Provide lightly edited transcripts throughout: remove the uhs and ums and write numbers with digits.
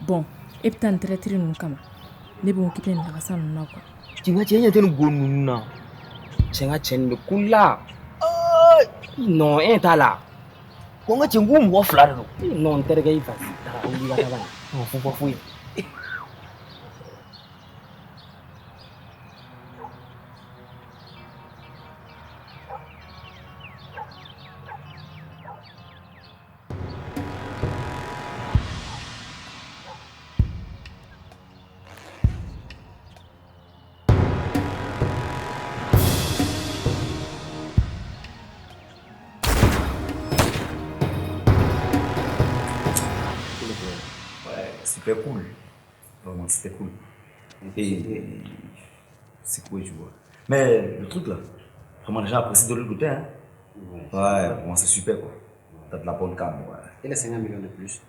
Bon, et puis t'as traité de nous comme ne b'o occuper de la salle non quoi. Tu vas tiens tu nous gonnu na. Chenga chen de kula. Non, ta là. Ko nga chengu mo fla do. Non terga ifa. Ta uli ga ba. Non fu. C'était cool. Vraiment, c'était cool. Et c'est cool, tu vois. Mais le truc là, vraiment, les gens apprécient de l'autre côté. Hein? Ouais, vraiment, c'est super quoi. T'as de la bonne cam. Ouais. Et les 50 millions de plus?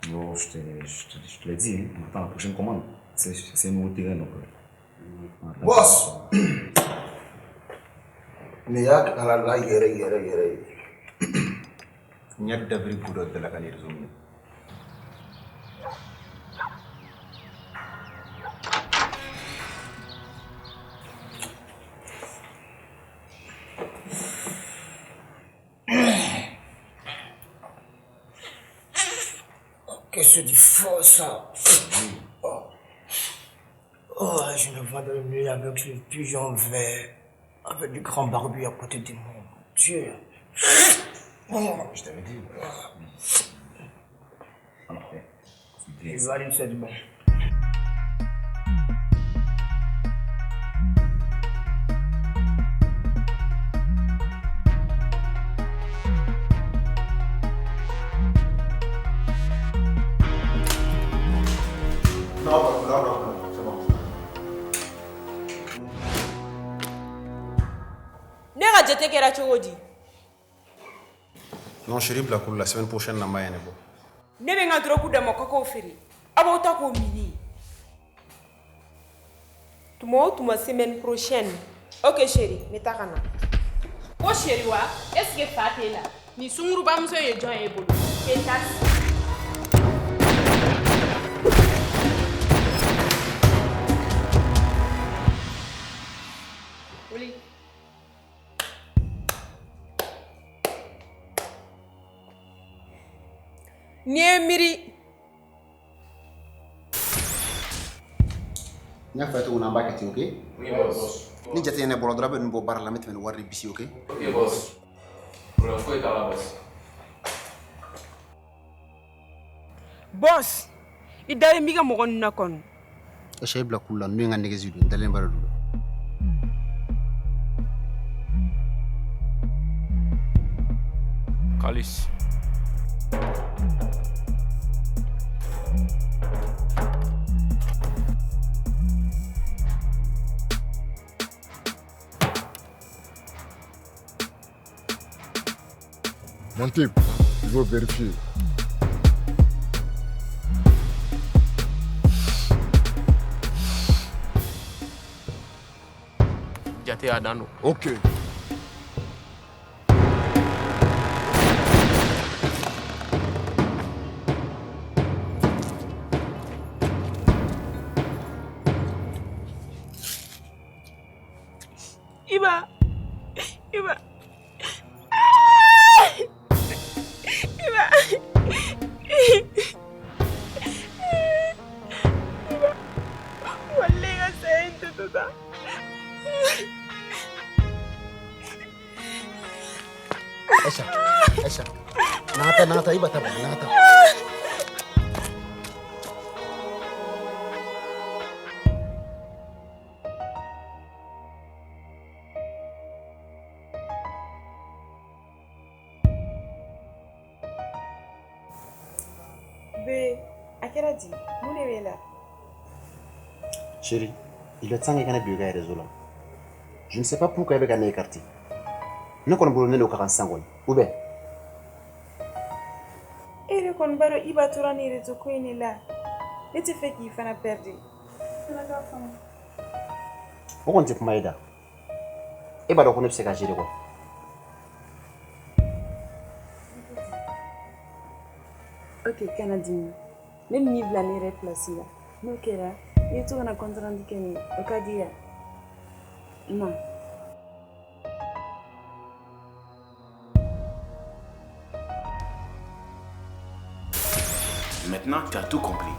Bon, je te l'ai dit, hein. On attend la prochaine commande. C'est un nouveau terrain donc. Boss! Niyak alala yere. Niyak d'abri pour de la canne résumée. Qu'est-ce que c'est faux ça? Oh, je me vois de nuit avec le pigeon vert, avec du grand barbu à côté de moi. Dieu. Je t'avais dit. Il va aller c'est bon. Non, c'est bon. Ne jate kɛra cogo di? Non, chérie, la semaine prochaine, na maye ne bo. Ne bɛ n ka drogue d'a ma k'o feere. A b'aw ta k'o mini. Tuma o tuma semaine prochaine. Ok chérie, ne ta ka na. Ko chérie wa, est-ce que fa t'e la? Ni sungurubamuso ye jɔn ye bolo? E ta si. Niemiri. Nya fa to na ba kati, ok? Oui, boss. Ni jate ne bolo drabe no bar la metmen warri bisi, ok? Ok, boss. Problème quoi est là, boss? Boss, i dalen mi ka mɔgɔ ninnu na kɔni. E shay bla kula no nga negezi du ndalen bara du. Kalis. Mon type, il faut vérifier. Jate Adano. Ok. Iba. Iba. Iba. Wallahi nga sayin to ta. Aisha. Nata, iba taba, nata. Be, a kɛra di? Mun de b'e la? Chérie, il est temps que kana biga réseau là. Je ne sais pas pourquoi il va écarté. Ne connais pas le cas sangon. Ou bien E de kɔni b'a dɔn Iba tora ni réseau ko in de la. Ne tɛ fɛ k'i fana perdre. on compte pour Maïda. Et bah donc on ne sait pas gérer quoi. Ok, Canadien. Ne ni vla ne replace là. No kera. Il est tout na contrat indiqué ni. O ka dia. Non. Maintenant, tu as tout compris.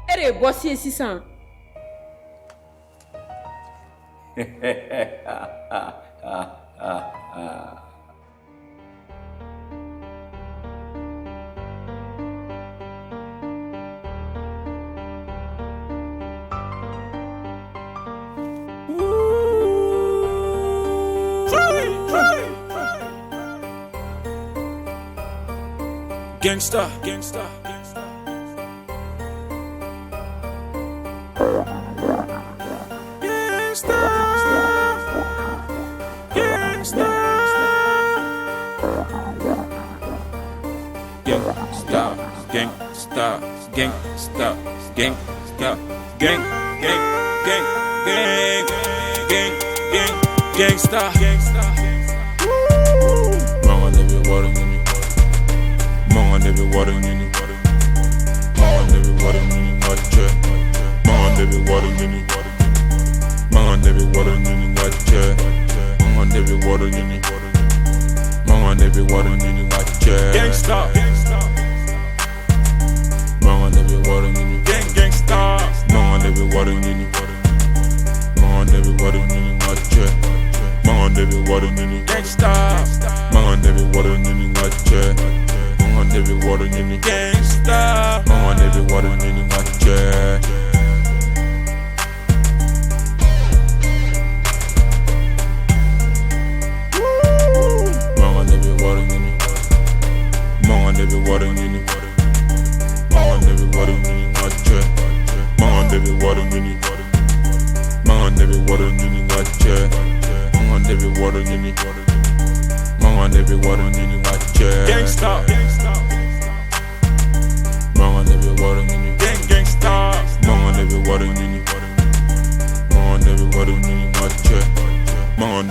E de boss ye sisan. Gangsta. Gangsta. Mama never water in you. Mama never water in you. Mama never water in you. Mama never water in you. Mama never water in you. Mama never water in you. Mama never water in you. Gangsta. Mama never water in you. Gangsta. Mama never water in you. Mama never water in you. Mama never water in you. Gangsta. Mama never water in you. Mama never water in you. Gangsta. Mama never water in you.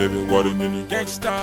de bɛ wari ɲini gangsta